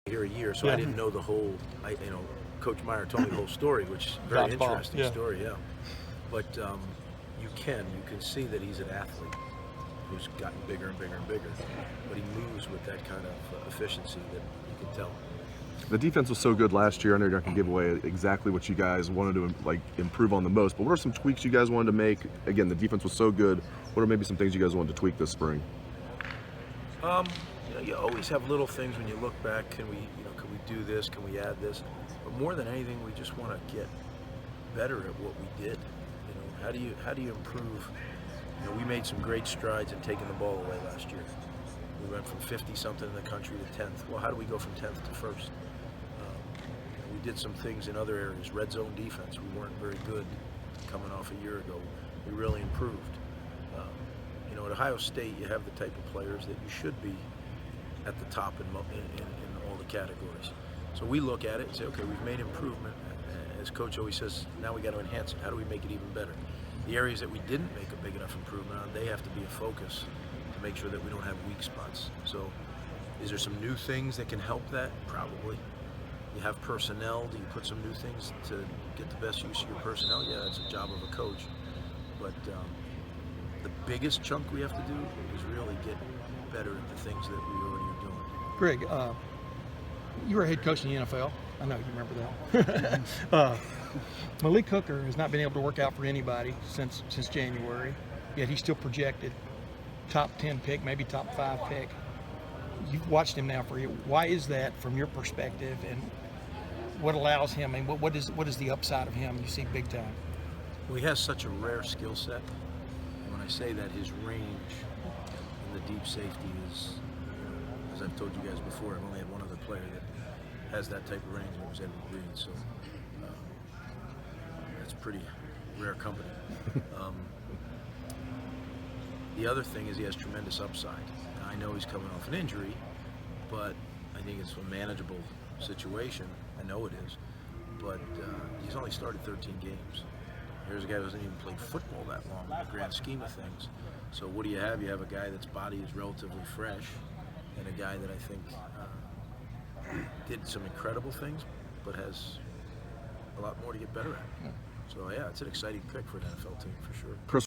here a year, so I didn't know the whole. Coach Meyer told me the whole story, which is a very interesting story. Yeah, but you can see that he's an athlete who's gotten bigger and bigger and bigger, but he moves with that kind of efficiency that you can tell. The defense was so good last year. I know you're not going to give away exactly what you guys wanted to improve on the most, but what are some tweaks you guys wanted to make? Again, the defense was so good. What are maybe some things you guys wanted to tweak this spring? You always have little things when you look back. Can we do this? Can we add this? But more than anything, we just want to get better at what we did. How do you improve? We made some great strides in taking the ball away last year. We went from 50-something in the country to 10th. Well, how do we go from 10th to 1st? We did some things in other areas. Red zone defense, we weren't very good coming off a year ago. We really improved. At Ohio State, you have the type of players that you should be at the top in all the categories. So we look at it and say, okay, we've made improvement. As Coach always says, now we got to enhance it. How do we make it even better? The areas that we didn't make a big enough improvement on, they have to be a focus to make sure that we don't have weak spots. So is there some new things that can help that? Probably. You have personnel. Do you put some new things to get the best use of your personnel? Yeah, that's a job of a coach. But the biggest chunk we have to do is really get better at the things that we already are doing. Greg, you were a head coach in the NFL. I know you remember that. Malik Hooker has not been able to work out for anybody since January, yet he's still projected top 10 pick, maybe top 5 pick. You've watched him now for you. Why is that from your perspective, and what allows him, and what is the upside of him you see big time? Well, he has such a rare skill set. And when I say that, his range in the deep safety is, as I've told you guys before, I've only had one other player that has that type of range, and it was Edward Reed. So that's pretty rare company. The other thing is he has tremendous upside. Now, I know he's coming off an injury, but I think it's a manageable situation. I know it is, but he's only started 13 games. Here's a guy who hasn't even played football that long in the grand scheme of things. So what do you have? You have a guy that's body is relatively fresh, and a guy that I think did some incredible things, but has a lot more to get better at. So yeah, it's an exciting pick for an NFL team for sure.